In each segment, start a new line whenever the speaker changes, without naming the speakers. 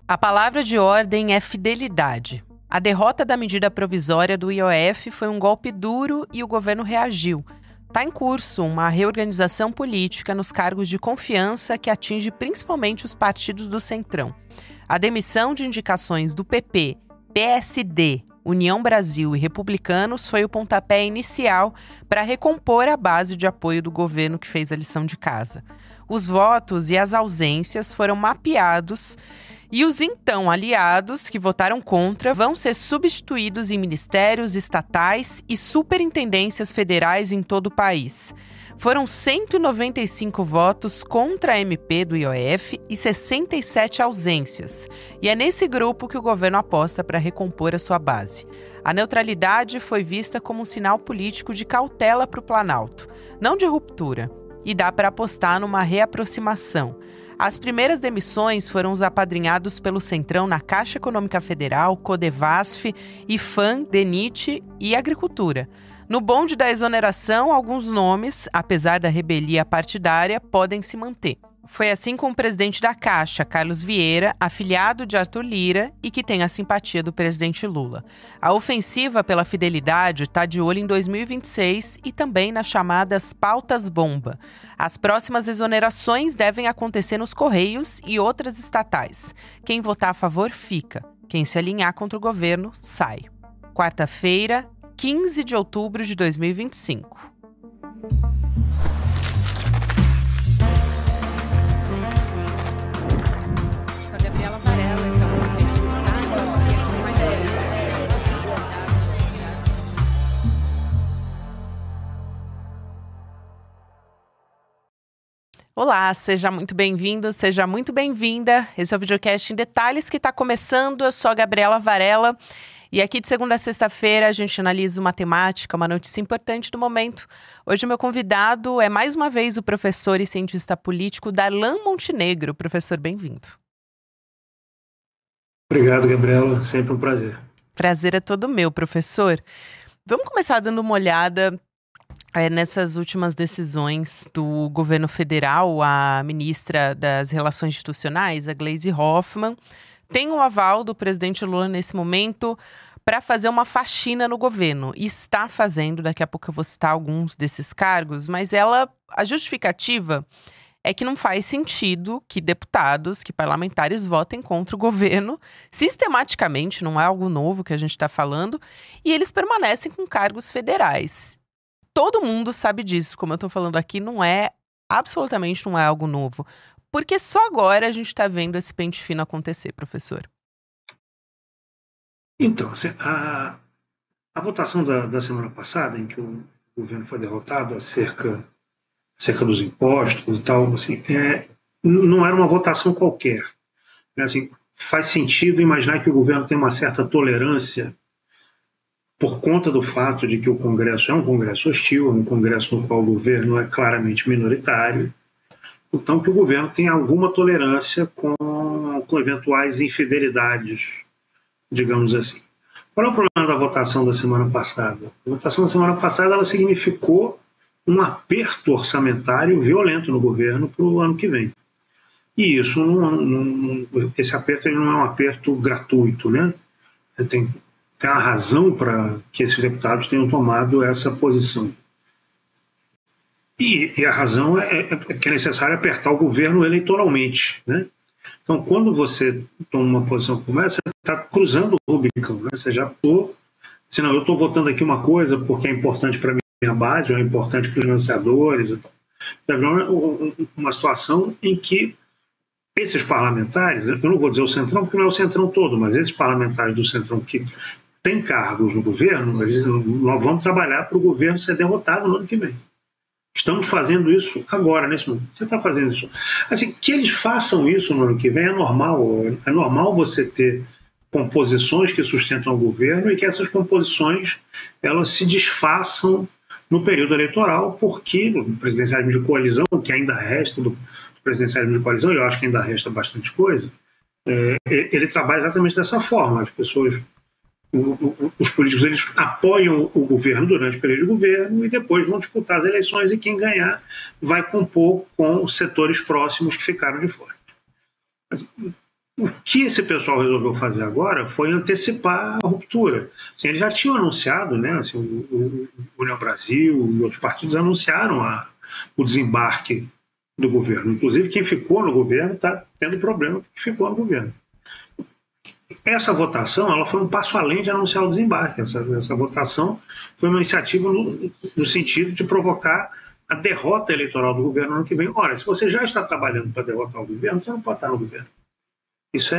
A palavra de ordem é fidelidade. A derrota da medida provisória do IOF foi um golpe duro e o governo reagiu. Está em curso uma reorganização política nos cargos de confiança que atinge principalmente os partidos do Centrão. A demissão de indicações do PP, PSD, União Brasil e Republicanos foi o pontapé inicial para recompor a base de apoio do governo que fez a lição de casa. Os votos e as ausências foram mapeados e os então aliados que votaram contra vão ser substituídos em ministérios estatais e superintendências federais em todo o país. Foram 195 votos contra a MP do IOF e 67 ausências. E é nesse grupo que o governo aposta para recompor a sua base. A neutralidade foi vista como um sinal político de cautela para o Planalto, não de ruptura. E dá para apostar numa reaproximação. As primeiras demissões foram os apadrinhados pelo Centrão na Caixa Econômica Federal, Codevasf, IFAM, DENIT e Agricultura. No bonde da exoneração, alguns nomes, apesar da rebelia partidária, podem se manter. Foi assim com o presidente da Caixa, Carlos Vieira, afiliado de Arthur Lira e que tem a simpatia do presidente Lula. A ofensiva pela fidelidade está de olho em 2026 e também nas chamadas pautas-bomba. As próximas exonerações devem acontecer nos Correios e outras estatais. Quem votar a favor, fica. Quem se alinhar contra o governo, sai. Quarta-feira, 15 de outubro de 2025. Olá, seja muito bem-vindo, seja muito bem-vinda. Esse é o Videocast em Detalhes que está começando. Eu sou a Gabriela Varela e aqui de segunda a sexta-feira a gente analisa uma temática, uma notícia importante do momento. Hoje o meu convidado é mais uma vez o professor e cientista político Darlan Montenegro. Professor, bem-vindo.
Obrigado, Gabriela. Sempre um prazer.
Prazer é todo meu, professor. Vamos começar dando uma olhada nessas últimas decisões do governo federal. A ministra das Relações Institucionais, a Gleisi Hoffmann, tem o aval do presidente Lula nesse momento para fazer uma faxina no governo. E está fazendo, daqui a pouco eu vou citar alguns desses cargos, mas a justificativa é que não faz sentido que deputados, que parlamentares votem contra o governo sistematicamente, não é algo novo que a gente está falando, e eles permanecem com cargos federais. Todo mundo sabe disso, como eu estou falando aqui, absolutamente não é algo novo. Porque só agora a gente está vendo esse pente fino acontecer, professor.
Então, a votação da semana passada, em que o governo foi derrotado acerca dos impostos e tal, assim, não era uma votação qualquer. Assim, faz sentido imaginar que o governo tem uma certa tolerância por conta do fato de que o Congresso é um Congresso hostil, um Congresso no qual o governo é claramente minoritário, então que o governo tem alguma tolerância com eventuais infidelidades, digamos assim. Qual é o problema da votação da semana passada? A votação da semana passada ela significou um aperto orçamentário violento no governo para o ano que vem. E isso esse aperto não é um aperto gratuito, né? Tem uma razão para que esses deputados tenham tomado essa posição. E a razão é que é necessário apertar o governo eleitoralmente, né? Então, quando você toma uma posição como essa, você está cruzando o Rubicão, né? Você já eu estou votando aqui uma coisa porque é importante para a minha base, ou é importante para os financiadores. É uma situação em que esses parlamentares, eu não vou dizer o Centrão, porque não é o Centrão todo, mas esses parlamentares do Centrão que têm cargos no governo, eles dizem, nós vamos trabalhar para o governo ser derrotado no ano que vem. Estamos fazendo isso agora, nesse momento. Você está fazendo isso. Assim, que eles façam isso no ano que vem é normal. É normal você ter composições que sustentam o governo e que essas composições elas se desfaçam no período eleitoral, porque o presidencialismo de coalizão, que ainda resta do presidencialismo de coalizão, eu acho que ainda resta bastante coisa, ele trabalha exatamente dessa forma. As pessoas, os políticos, eles apoiam o governo durante o período de governo e depois vão disputar as eleições e quem ganhar vai compor com os setores próximos que ficaram de fora. Mas O que esse pessoal resolveu fazer agora foi antecipar a ruptura. Assim, eles já tinham anunciado, né, assim, o União Brasil e outros partidos anunciaram o desembarque do governo. Inclusive, quem ficou no governo está tendo problema porque ficou no governo. Essa votação ela foi um passo além de anunciar o desembarque. Essa votação foi uma iniciativa no sentido de provocar a derrota eleitoral do governo no ano que vem. Ora, se você já está trabalhando para derrotar o governo, você não pode estar no governo. Isso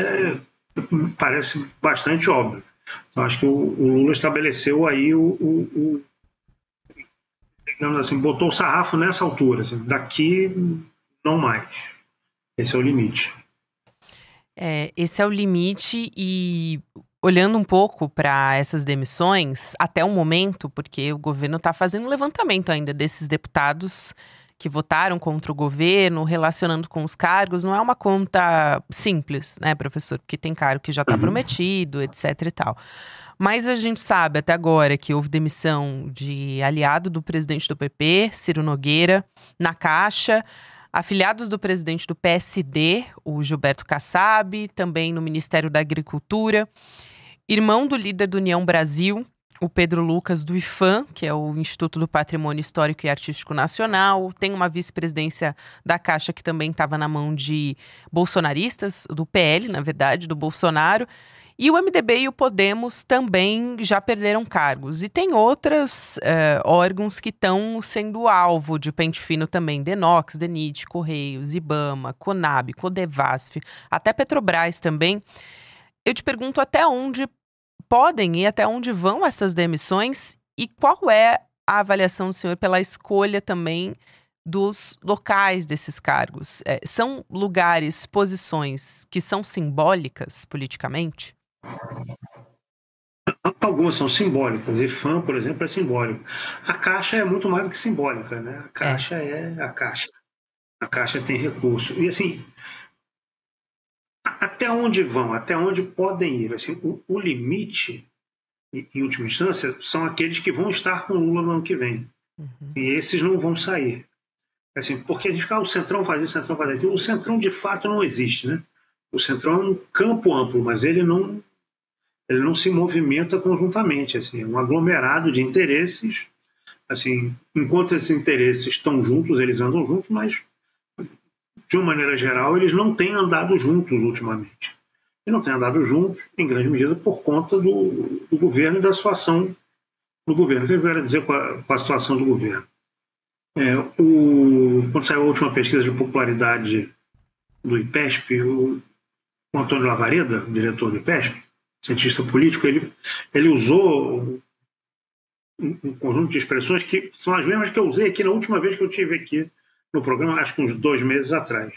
parece bastante óbvio. Então, acho que o Lula estabeleceu aí digamos assim, botou o sarrafo nessa altura. Assim, daqui, não mais. Esse é o limite.
Esse é o limite e olhando um pouco para essas demissões, até o momento, porque o governo está fazendo um levantamento ainda desses deputados que votaram contra o governo, relacionando com os cargos, não é uma conta simples, né, professor? Porque tem cargo que já está prometido, etc e tal. Mas a gente sabe até agora que houve demissão de aliado do presidente do PP, Ciro Nogueira, na Caixa, afiliados do presidente do PSD, o Gilberto Kassab, também no Ministério da Agricultura, irmão do líder do União Brasil, o Pedro Lucas, do IPHAN, que é o Instituto do Patrimônio Histórico e Artístico Nacional. Tem uma vice-presidência da Caixa que também estava na mão de bolsonaristas, do PL, na verdade, do Bolsonaro. E o MDB e o Podemos também já perderam cargos. E tem outros órgãos que estão sendo alvo de pente fino também. Denox, DENIT, Correios, IBAMA, CONAB, CODEVASF, até Petrobras também. Eu te pergunto até onde podem ir, até onde vão essas demissões e qual é a avaliação do senhor pela escolha também dos locais desses cargos? São lugares, posições que são simbólicas politicamente?
Algumas são simbólicas. IPHAN, por exemplo, é simbólico. A Caixa é muito mais do que simbólica, né? A Caixa é a Caixa. A Caixa tem recurso. E assim, até onde vão? Até onde podem ir? Assim, o limite, em última instância, são aqueles que vão estar com o Lula no ano que vem. E esses não vão sair. Assim, porque a gente fica, o Centrão faz isso, o Centrão faz aquilo. O Centrão, de fato, não existe, né? O Centrão é um campo amplo, mas ele não se movimenta conjuntamente, assim, é um aglomerado de interesses, assim, enquanto esses interesses estão juntos, eles andam juntos, mas de uma maneira geral eles não têm andado juntos ultimamente. E não têm andado juntos, em grande medida, por conta do governo e da situação do governo. O que eu quero dizer com a situação do governo? Quando saiu a última pesquisa de popularidade do IPESP, o Antônio Lavareda, diretor do IPESP, cientista político, ele usou um conjunto de expressões que são as mesmas que eu usei aqui na última vez que eu estive aqui no programa, acho que uns 2 meses atrás.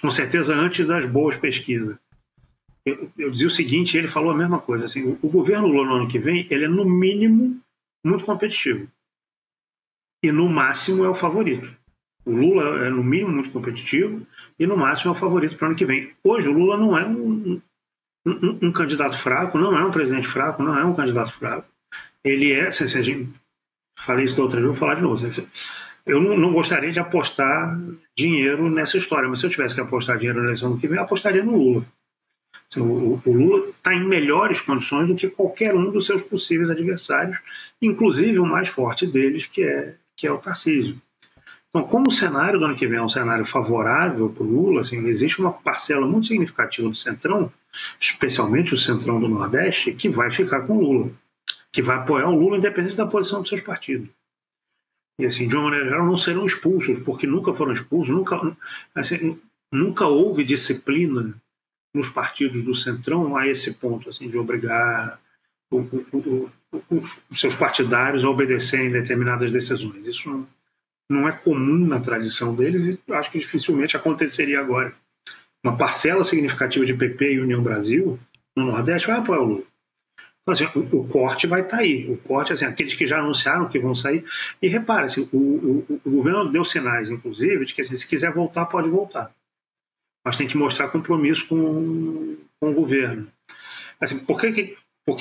Com certeza antes das boas pesquisas. Eu dizia o seguinte, ele falou a mesma coisa. Assim, o governo Lula no ano que vem, ele é no mínimo muito competitivo. E no máximo é o favorito. O Lula é no mínimo muito competitivo e no máximo é o favorito para o ano que vem. Hoje o Lula não é um candidato fraco, não é um presidente fraco, não é um candidato fraco. Ele é, se a gente falei isso da outra vez, vou falar de novo. Eu não gostaria de apostar dinheiro nessa história, mas se eu tivesse que apostar dinheiro na eleição do que vem, eu apostaria no Lula. O Lula está em melhores condições do que qualquer um dos seus possíveis adversários, inclusive o mais forte deles, que é o Tarcísio. Então, como o cenário do ano que vem é um cenário favorável para o Lula, assim, existe uma parcela muito significativa do Centrão, especialmente o Centrão do Nordeste, que vai ficar com o Lula, que vai apoiar o Lula independente da posição dos seus partidos. E, assim, de uma maneira geral, não serão expulsos, porque nunca foram expulsos, nunca houve disciplina nos partidos do Centrão a esse ponto, assim, de obrigar os seus partidários a obedecerem determinadas decisões. Isso não é comum na tradição deles e acho que dificilmente aconteceria agora. Uma parcela significativa de PP e União Brasil no Nordeste vai apoiar o Lula. Então, assim, o corte vai estar aí. O corte, assim, aqueles que já anunciaram que vão sair. E repare, assim, o governo deu sinais, inclusive, de que assim, se quiser voltar, pode voltar. Mas tem que mostrar compromisso com o governo. Assim, por que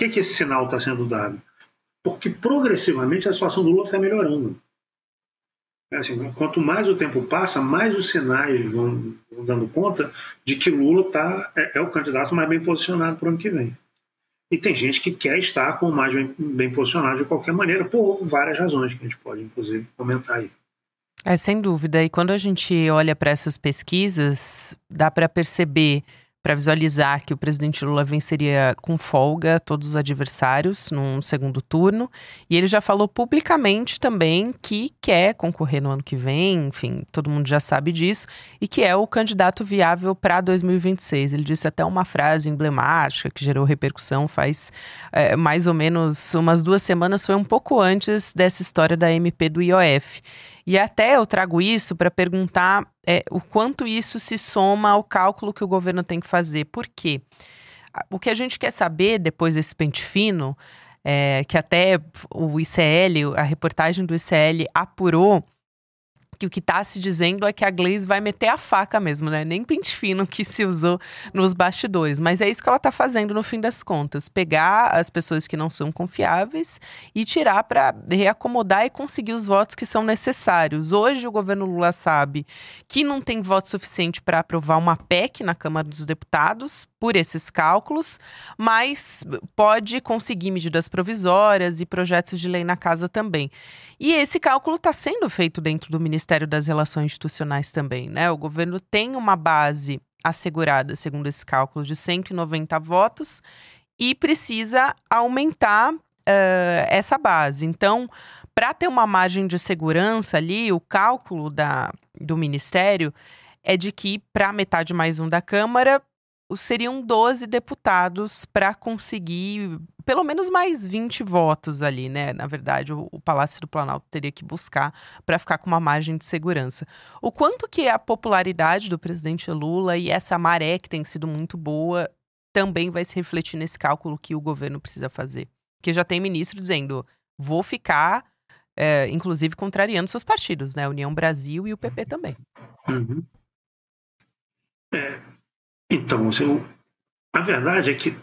esse sinal está sendo dado? Porque progressivamente a situação do Lula está melhorando. Assim, quanto mais o tempo passa, mais os sinais vão dando conta de que Lula é o candidato mais bem posicionado para o ano que vem. E tem gente que quer estar com o mais bem posicionado de qualquer maneira, por várias razões que a gente pode, inclusive, comentar aí.
Sem dúvida. E quando a gente olha para essas pesquisas, dá para perceber, para visualizar que o presidente Lula venceria com folga todos os adversários num segundo turno. E ele já falou publicamente também que quer concorrer no ano que vem, enfim, todo mundo já sabe disso, e que é o candidato viável para 2026. Ele disse até uma frase emblemática que gerou repercussão faz mais ou menos umas 2 semanas, foi um pouco antes dessa história da MP do IOF. E até eu trago isso para perguntar o quanto isso se soma ao cálculo que o governo tem que fazer. Por quê? O que a gente quer saber depois desse pente fino, que até o ICL, a reportagem do ICL apurou, que o que está se dizendo é que a Gleisi vai meter a faca mesmo, né? Nem pente fino que se usou nos bastidores. Mas é isso que ela está fazendo no fim das contas. Pegar as pessoas que não são confiáveis e tirar para reacomodar e conseguir os votos que são necessários. Hoje o governo Lula sabe que não tem voto suficiente para aprovar uma PEC na Câmara dos Deputados, por esses cálculos, mas pode conseguir medidas provisórias e projetos de lei na casa também. E esse cálculo está sendo feito dentro do Ministério das Relações Institucionais também, né? O governo tem uma base assegurada, segundo esse cálculo, de 190 votos e precisa aumentar essa base. Então, para ter uma margem de segurança ali, o cálculo do Ministério é de que, para metade mais um da Câmara, seriam 12 deputados para conseguir pelo menos mais 20 votos ali, né? Na verdade, o Palácio do Planalto teria que buscar para ficar com uma margem de segurança. O quanto que a popularidade do presidente Lula e essa maré que tem sido muito boa também vai se refletir nesse cálculo que o governo precisa fazer. Porque já tem ministro dizendo, vou ficar, inclusive, contrariando seus partidos, né? União Brasil e o PP também.
Uhum. Então, a verdade é que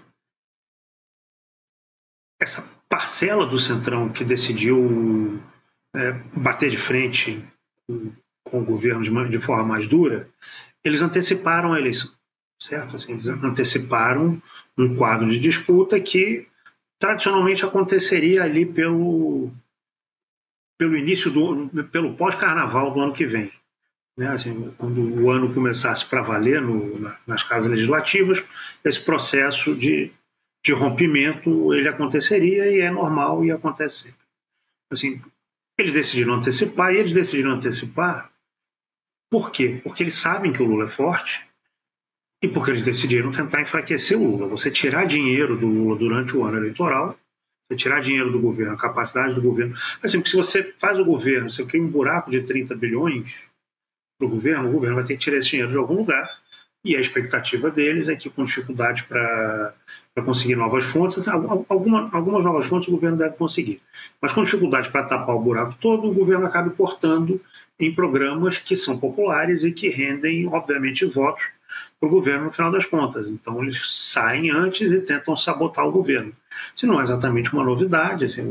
essa parcela do Centrão que decidiu bater de frente com o governo de forma mais dura, eles anteciparam a eleição, certo? Assim, eles anteciparam um quadro de disputa que tradicionalmente aconteceria ali pelo início pelo pós-carnaval do ano que vem. Né, assim, quando o ano começasse para valer nas casas legislativas, esse processo de rompimento ele aconteceria e é normal e acontece sempre. Assim, eles decidiram antecipar, por quê? Porque eles sabem que o Lula é forte e porque eles decidiram tentar enfraquecer o Lula. Você tirar dinheiro do Lula durante o ano eleitoral, você tirar dinheiro do governo, a capacidade do governo. Assim, se você faz o governo, você cria um buraco de 30 bilhões para o governo vai ter que tirar esse dinheiro de algum lugar e a expectativa deles é que com dificuldade para conseguir novas fontes, algumas novas fontes o governo deve conseguir, mas com dificuldade para tapar o buraco todo, o governo acaba cortando em programas que são populares e que rendem, obviamente, votos para o governo no final das contas. Então eles saem antes e tentam sabotar o governo. Isso não é exatamente uma novidade, assim,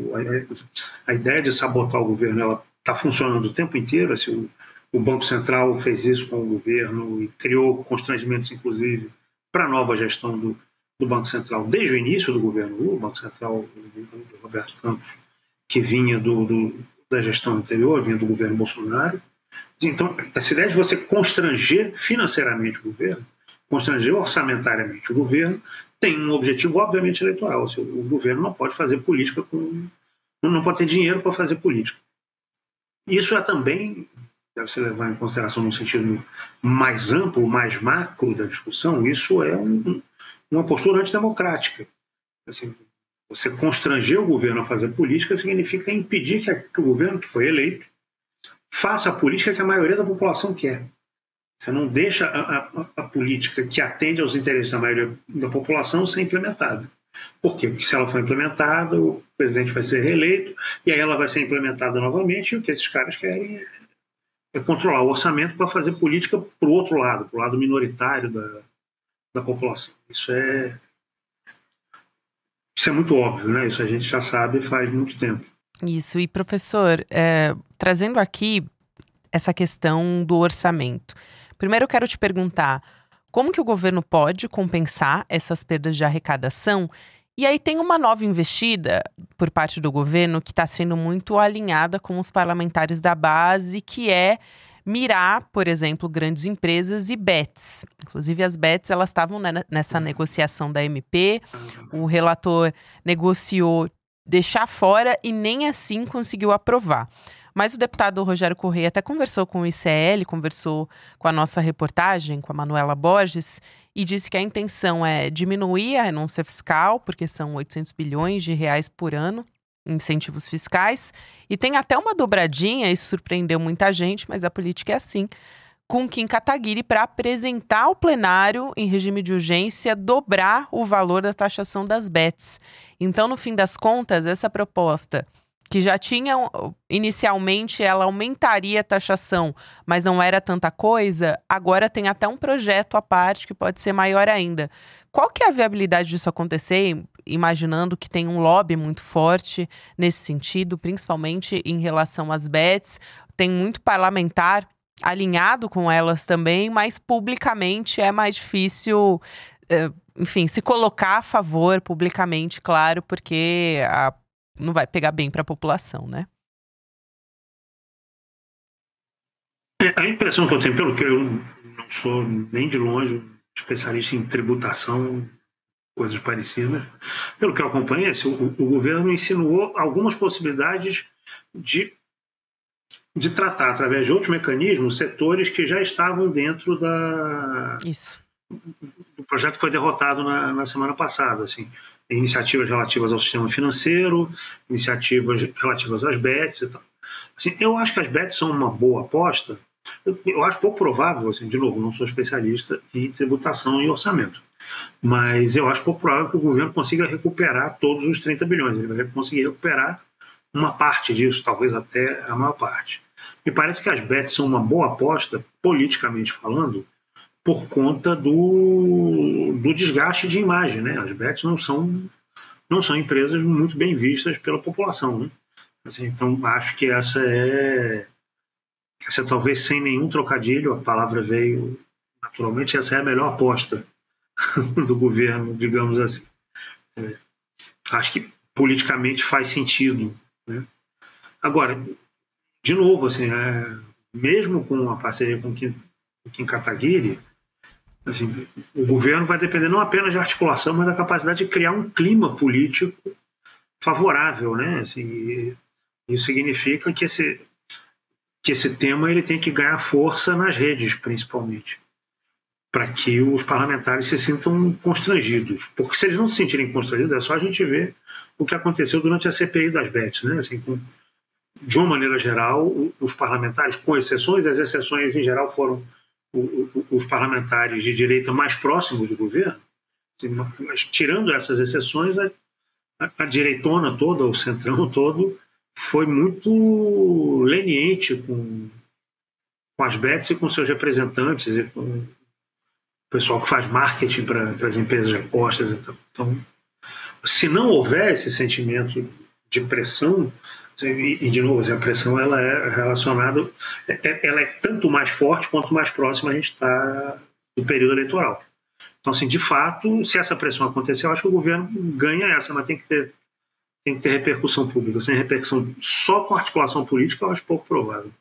a ideia de sabotar o governo ela está funcionando o tempo inteiro, assim, o Banco Central fez isso com o governo e criou constrangimentos, inclusive, para a nova gestão do Banco Central desde o início do governo Lula, o Banco Central do Roberto Campos, que vinha da gestão anterior, vinha do governo Bolsonaro. Então, essa ideia de você constranger financeiramente o governo, constranger orçamentariamente o governo, tem um objetivo, obviamente, eleitoral. O governo não pode fazer política não pode ter dinheiro para fazer política. Isso é também deve ser levado em consideração no sentido mais amplo, mais macro da discussão, isso é uma postura antidemocrática. Assim, você constranger o governo a fazer política significa impedir que o governo que foi eleito faça a política que a maioria da população quer. Você não deixa a política que atende aos interesses da maioria da população ser implementada. Por quê? Porque se ela for implementada, o presidente vai ser reeleito e aí ela vai ser implementada novamente e o que esses caras querem é controlar o orçamento para fazer política para o outro lado, para o lado minoritário da população. Isso é muito óbvio, né? Isso a gente já sabe faz muito tempo.
Isso, e professor, trazendo aqui essa questão do orçamento. Primeiro eu quero te perguntar, como que o governo pode compensar essas perdas de arrecadação? E aí tem uma nova investida por parte do governo que está sendo muito alinhada com os parlamentares da base, que é mirar, por exemplo, grandes empresas e bets. Inclusive as bets, elas estavam nessa negociação da MP, o relator negociou deixar fora e nem assim conseguiu aprovar. Mas o deputado Rogério Correia até conversou com o ICL, conversou com a nossa reportagem, com a Manuela Borges, e disse que a intenção é diminuir a renúncia fiscal, porque são 800 bilhões de reais por ano em incentivos fiscais. E tem até uma dobradinha, isso surpreendeu muita gente, mas a política é assim, com Kim Kataguiri para apresentar ao plenário, em regime de urgência, dobrar o valor da taxação das bets. Então, no fim das contas, essa proposta, que já tinha, inicialmente, ela aumentaria a taxação, mas não era tanta coisa, agora tem até um projeto à parte que pode ser maior ainda. Qual que é a viabilidade disso acontecer, imaginando que tem um lobby muito forte nesse sentido, principalmente em relação às bets? Tem muito parlamentar alinhado com elas também, mas publicamente é mais difícil, enfim, se colocar a favor publicamente, claro, porque não vai pegar bem para a população, né?
A impressão que eu tenho, pelo que eu não sou nem de longe especialista em tributação, coisas parecidas, pelo que eu acompanho, o governo insinuou algumas possibilidades de tratar, através de outros mecanismos, setores que já estavam dentro do projeto que foi derrotado na semana passada, assim. Iniciativas relativas ao sistema financeiro, iniciativas relativas às bets e tal. Assim, eu acho que as bets são uma boa aposta. Eu acho pouco provável, assim, de novo, não sou especialista em tributação e orçamento, mas eu acho pouco provável que o governo consiga recuperar todos os 30 bilhões. Ele vai conseguir recuperar uma parte disso, talvez até a maior parte. Me parece que as bets são uma boa aposta, politicamente falando, por conta do desgaste de imagem, né? As bets não são empresas muito bem vistas pela população, né? Assim, então, acho que essa talvez sem nenhum trocadilho, a palavra veio naturalmente, essa é a melhor aposta do governo, digamos assim. Acho que politicamente faz sentido, né? Agora, de novo, assim, mesmo com a parceria com Kim Kataguiri, assim, o governo vai depender não apenas de articulação, mas da capacidade de criar um clima político favorável, né? Assim, isso significa que esse tema ele tem que ganhar força nas redes, principalmente, para que os parlamentares se sintam constrangidos. Porque se eles não se sentirem constrangidos, é só a gente ver o que aconteceu durante a CPI das bets, né? Assim, de uma maneira geral, os parlamentares, com exceções, as exceções em geral foram os parlamentares de direita mais próximos do governo, mas tirando essas exceções, a direitona toda, o centrão todo, foi muito leniente com as bets e com seus representantes e com o pessoal que faz marketing para as empresas de apostas. Então, se não houver esse sentimento de pressão, e de novo, a pressão ela é relacionada, ela é tanto mais forte quanto mais próxima a gente está do período eleitoral. Então, assim, de fato, se essa pressão acontecer, eu acho que o governo ganha essa, mas tem que ter repercussão pública. Sem repercussão só com articulação política, eu acho pouco provável.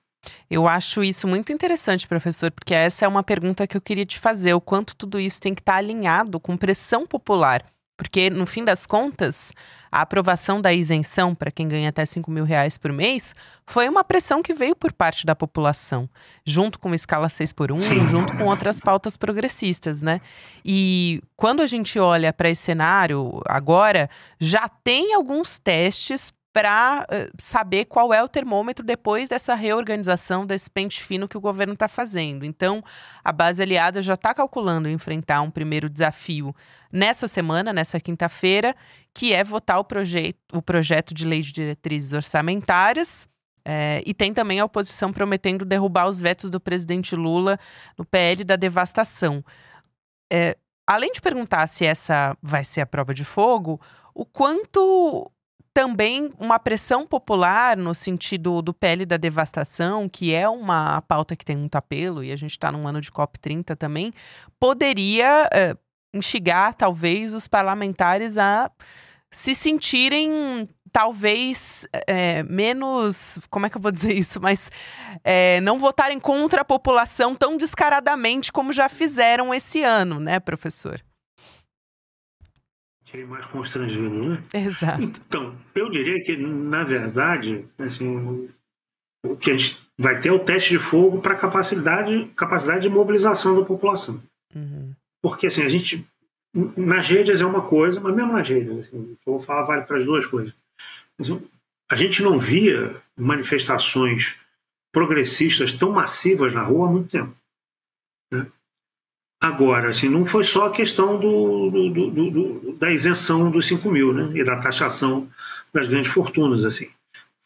Eu acho isso muito interessante, professor, porque essa é uma pergunta que eu queria te fazer, o quanto tudo isso tem que estar alinhado com pressão popular. Porque, no fim das contas, a aprovação da isenção para quem ganha até R$5.000 por mês foi uma pressão que veio por parte da população, junto com a escala 6x1, junto com outras pautas progressistas, né? E quando a gente olha para esse cenário agora, já tem alguns testes para saber qual é o termômetro depois dessa reorganização, desse pente fino que o governo está fazendo. Então, a base aliada já está calculando enfrentar um primeiro desafio nessa semana, nessa quinta-feira, que é votar o projeto de lei de diretrizes orçamentárias. E tem também a oposição prometendo derrubar os vetos do presidente Lula no PL da devastação. Além de perguntar se essa vai ser a prova de fogo, o quanto também uma pressão popular no sentido do PL da devastação, que é uma pauta que tem muito apelo, e a gente está num ano de COP30 também, poderia instigar, talvez, os parlamentares a se sentirem, talvez, menos... Como é que eu vou dizer isso? Mas não votarem contra a população tão descaradamente como já fizeram esse ano, né, professor?
Serem mais constrangidos, né?
Exato.
Então, eu diria que, na verdade, assim, o que a gente vai ter é o teste de fogo para capacidade de mobilização da população.
Uhum.
Porque, assim, a gente, nas redes é uma coisa, mas mesmo nas redes, assim, eu vou falar, vale para as duas coisas. Assim, a gente não via manifestações progressistas tão massivas na rua há muito tempo, né? Agora, assim, não foi só a questão da isenção dos 5 mil, né, e da taxação das grandes fortunas. Assim.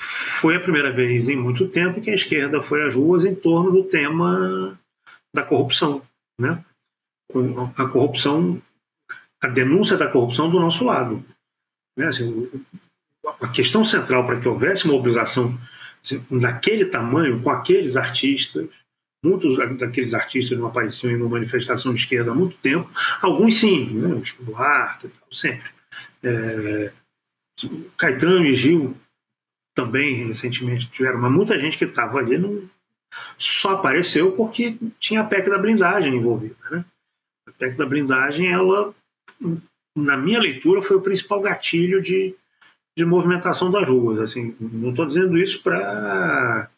Foi a primeira vez em muito tempo que a esquerda foi às ruas em torno do tema da corrupção, né? Com a corrupção, a denúncia da corrupção do nosso lado. Né? Assim, a questão central para que houvesse mobilização assim, daquele tamanho, com aqueles artistas. Muitos daqueles artistas não apareciam em uma manifestação de esquerda há muito tempo. Alguns sim, né? O Chico Buarque, sempre. Caetano e Gil também recentemente tiveram, mas muita gente que estava ali não só apareceu porque tinha a PEC da blindagem envolvida, né? A PEC da blindagem, ela, na minha leitura, foi o principal gatilho de movimentação das ruas. Assim, não estou dizendo isso para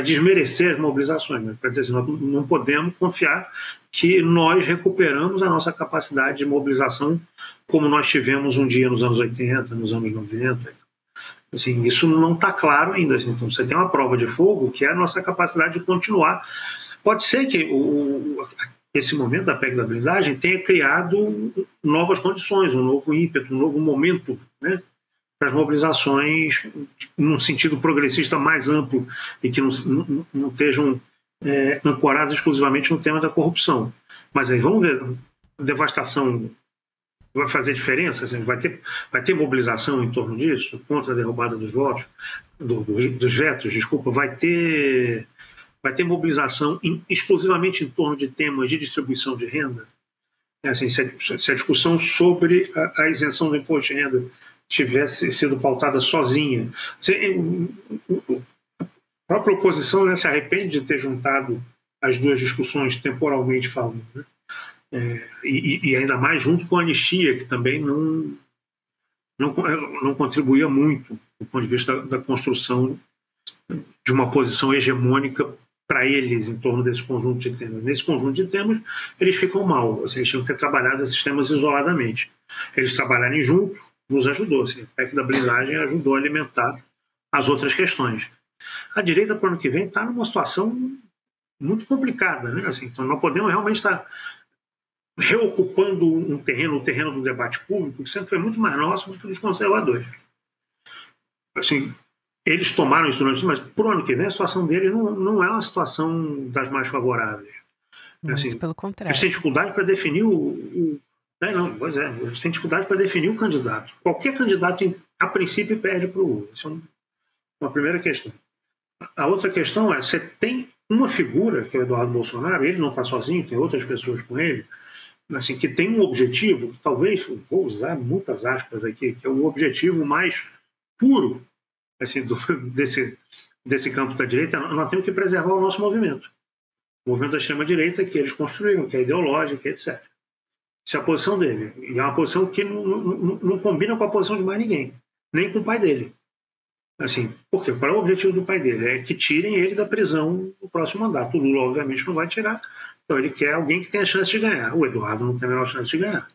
desmerecer as mobilizações, mas para dizer assim, nós não podemos confiar que nós recuperamos a nossa capacidade de mobilização como nós tivemos um dia nos anos 80, nos anos 90. Assim, isso não está claro ainda. Assim, então, você tem uma prova de fogo que é a nossa capacidade de continuar. Pode ser que esse momento da PEC da blindagem tenha criado novas condições, um novo ímpeto, um novo momento, né, para as mobilizações num sentido progressista mais amplo e que não estejam ancoradas exclusivamente no tema da corrupção. Mas aí vamos ver, a devastação vai fazer diferença? Assim, vai ter mobilização em torno disso, contra a derrubada dos votos, dos vetos, desculpa, vai ter mobilização exclusivamente em torno de temas de distribuição de renda? Assim, se a discussão sobre a isenção do imposto de renda tivesse sido pautada sozinha. A própria oposição, né, se arrepende de ter juntado as duas discussões temporalmente falando, né? E ainda mais junto com a anistia, que também não contribuía muito do ponto de vista da construção de uma posição hegemônica para eles em torno desse conjunto de temas. Nesse conjunto de temas, eles ficam mal. Eles tinham que ter trabalhado esses temas isoladamente. Eles trabalharem juntos nos ajudou. Assim, a PEC da blindagem ajudou a alimentar as outras questões. A direita, para o ano que vem, está numa situação muito complicada, né? Assim, então, nós podemos realmente estar reocupando o terreno do debate público, que sempre foi muito mais nosso do que dos conservadores. Assim, eles tomaram isso durante, mas para o ano que vem a situação deles não é uma situação das mais favoráveis. Assim,
pelo contrário.
Eles têm dificuldade para definir eles têm dificuldade para definir o candidato. Qualquer candidato, a princípio, perde para o Lula. Isso é uma primeira questão. A outra questão é, você tem uma figura, que é o Eduardo Bolsonaro, ele não está sozinho, tem outras pessoas com ele, assim, que tem um objetivo, talvez, vou usar muitas aspas aqui, que é o objetivo mais puro assim, desse campo da direita. Nós temos que preservar o nosso movimento. O movimento da extrema-direita que eles construíram, que é ideológica, etc. Essa é a posição dele. E é uma posição que não combina com a posição de mais ninguém, nem com o pai dele. Assim, por quê? Qual é o objetivo do pai dele? É que tirem ele da prisão no próximo mandato. O Lula, obviamente, não vai tirar. Então, ele quer alguém que tenha chance de ganhar. O Eduardo não tem a menor chance de ganhar.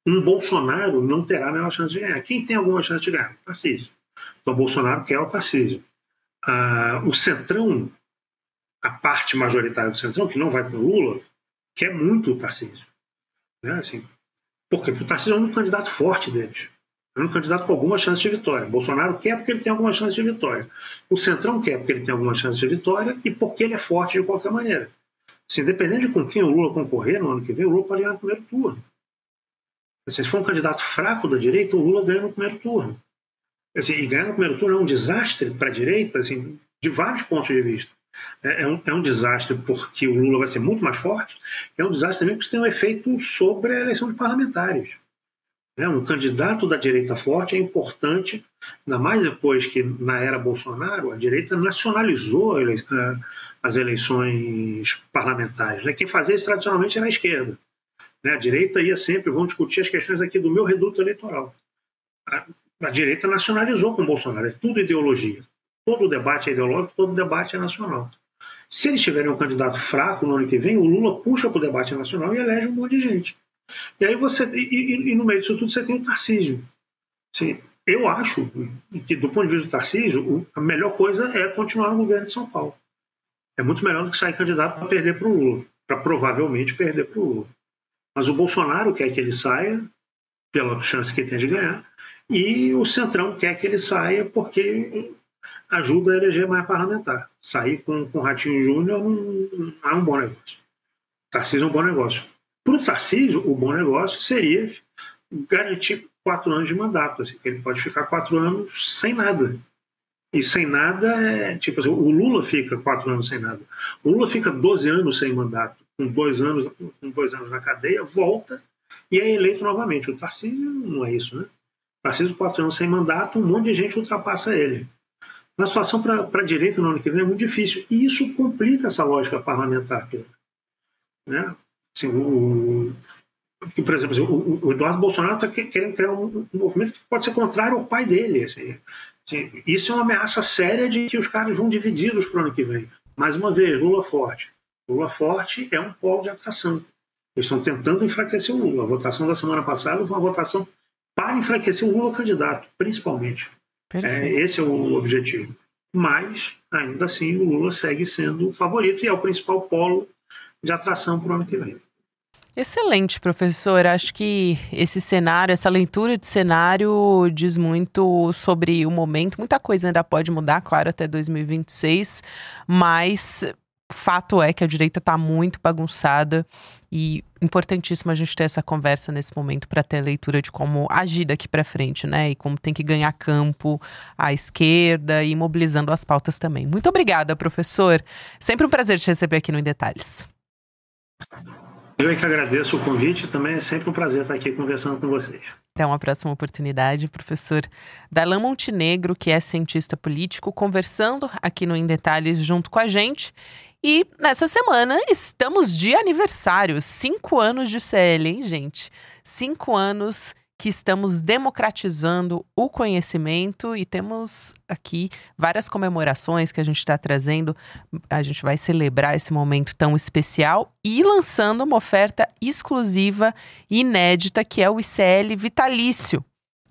Um Bolsonaro não terá a menor chance de ganhar. Quem tem alguma chance de ganhar? O Tarcísio. Então, o Bolsonaro quer o Tarcísio. O Centrão, a parte majoritária do Centrão, que não vai para o Lula, quer muito o Tarcísio. Né? Assim, por quê? Porque o Tarcísio é um candidato forte deles. É um candidato com alguma chance de vitória. Bolsonaro quer porque ele tem alguma chance de vitória. O Centrão quer porque ele tem alguma chance de vitória e porque ele é forte de qualquer maneira. Assim, independente de com quem o Lula concorrer no ano que vem, o Lula pode ganhar no primeiro turno. Se for um candidato fraco da direita, o Lula ganha no primeiro turno. Assim, e ganhar no primeiro turno é um desastre para a direita, assim, de vários pontos de vista. É um desastre porque o Lula vai ser muito mais forte, é um desastre também porque isso tem um efeito sobre a eleição de parlamentares. Um candidato da direita forte é importante, ainda mais depois que, na era Bolsonaro, a direita nacionalizou as eleições parlamentares. Quem fazia isso tradicionalmente era a esquerda. A direita ia sempre, vamos discutir as questões aqui do meu reduto eleitoral. A direita nacionalizou com o Bolsonaro, é tudo ideologia. Todo debate é ideológico, todo debate é nacional. Se eles tiverem um candidato fraco no ano que vem, o Lula puxa para o debate nacional e elege um monte de gente. E aí e no meio disso tudo você tem o Tarcísio. Assim, eu acho que, do ponto de vista do Tarcísio, a melhor coisa é continuar no governo de São Paulo. É muito melhor do que sair candidato para perder para o Lula, para provavelmente perder para o Lula. Mas o Bolsonaro quer que ele saia, pela chance que ele tem de ganhar, e o Centrão quer que ele saia porque ajuda a eleger mais parlamentar. Sair com o Ratinho Júnior não é um bom negócio. Tarcísio é um bom negócio. Para o Tarcísio, o bom negócio seria garantir 4 anos de mandato. Assim, ele pode ficar 4 anos sem nada. E sem nada é tipo assim, o Lula fica 4 anos sem nada. O Lula fica 12 anos sem mandato, com 2 anos na cadeia, volta e é eleito novamente. O Tarcísio não é isso, né? O Tarcísio, 4 anos sem mandato, um monte de gente ultrapassa ele. A situação para a direita no ano que vem é muito difícil. E isso complica essa lógica parlamentar. Né? Assim, por exemplo, o Eduardo Bolsonaro está querendo criar um movimento que pode ser contrário ao pai dele. Assim, isso é uma ameaça séria de que os caras vão divididos para o ano que vem. Mais uma vez, Lula forte. Lula forte é um polo de atração. Eles estão tentando enfraquecer o Lula. A votação da semana passada foi uma votação para enfraquecer o Lula candidato, principalmente. Esse é o objetivo. Mas, ainda assim, o Lula segue sendo o favorito e é o principal polo de atração para o ano que vem.
Excelente, professor. Acho que esse cenário, essa leitura de cenário diz muito sobre o momento. Muita coisa ainda pode mudar, claro, até 2026, mas fato é que a direita está muito bagunçada e importantíssimo a gente ter essa conversa nesse momento para ter a leitura de como agir daqui para frente, né? E como tem que ganhar campo à esquerda e mobilizando as pautas também. Muito obrigada, professor. Sempre um prazer te receber aqui no Em Detalhes.
Eu é que agradeço o convite, também é sempre um prazer estar aqui conversando com vocês.
Até uma próxima oportunidade, professor Darlan Montenegro, que é cientista político, conversando aqui no Em Detalhes junto com a gente. E nessa semana estamos de aniversário, 5 anos de CL, hein, gente? 5 anos que estamos democratizando o conhecimento e temos aqui várias comemorações que a gente está trazendo. A gente vai celebrar esse momento tão especial e lançando uma oferta exclusiva e inédita que é o ICL Vitalício.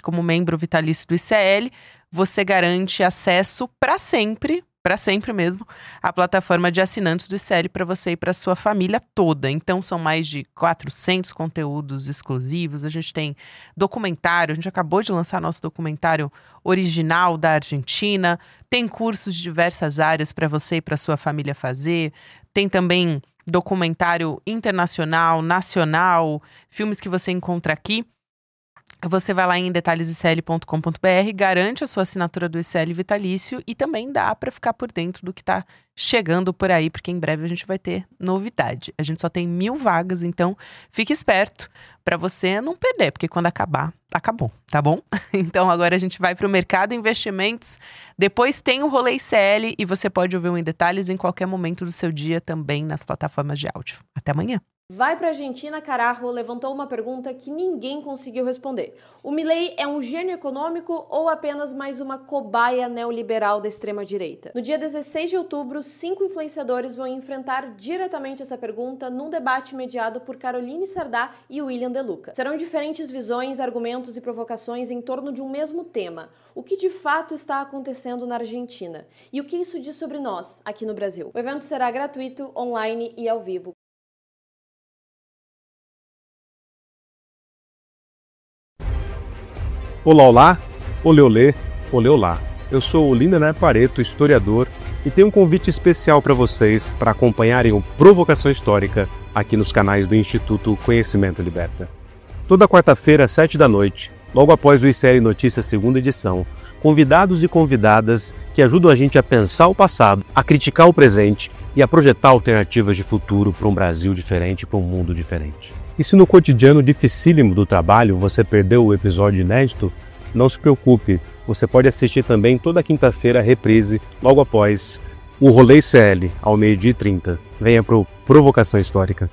Como membro vitalício do ICL, você garante acesso para sempre mesmo, a plataforma de assinantes do ICL para você e para sua família toda. Então, são mais de 400 conteúdos exclusivos. A gente tem documentário, a gente acabou de lançar nosso documentário original da Argentina. Tem cursos de diversas áreas para você e para sua família fazer. Tem também documentário internacional, nacional, filmes que você encontra aqui. Você vai lá em detalhesicl.com.br, garante a sua assinatura do ICL Vitalício e também dá para ficar por dentro do que está chegando por aí, porque em breve a gente vai ter novidade. A gente só tem 1000 vagas, então fique esperto para você não perder, porque quando acabar, acabou, tá bom? Então agora a gente vai para o Mercado Investimentos, depois tem o Rolê ICL e você pode ouvir o Em Detalhes em qualquer momento do seu dia também nas plataformas de áudio. Até amanhã!
Vai para a Argentina, Carajo levantou uma pergunta que ninguém conseguiu responder. O Milei é um gênio econômico ou apenas mais uma cobaia neoliberal da extrema-direita? No dia 16 de outubro, 5 influenciadores vão enfrentar diretamente essa pergunta num debate mediado por Caroline Sardá e William De Luca. Serão diferentes visões, argumentos e provocações em torno de um mesmo tema. O que de fato está acontecendo na Argentina? E o que isso diz sobre nós, aqui no Brasil? O evento será gratuito, online e ao vivo.
Olá, olá, olê, olê, olê, olá. Eu sou o Lindener Pareto, historiador, e tenho um convite especial para vocês para acompanharem o Provocação Histórica aqui nos canais do Instituto Conhecimento Liberta. Toda quarta-feira, às 7 da noite, logo após o ICL Notícias segunda edição, convidados e convidadas que ajudam a gente a pensar o passado, a criticar o presente e a projetar alternativas de futuro para um Brasil diferente, para um mundo diferente. E se no cotidiano dificílimo do trabalho você perdeu o episódio inédito, não se preocupe, você pode assistir também toda quinta-feira a reprise, logo após o Rolê CL, ao 12h30. Venha pro Provocação Histórica.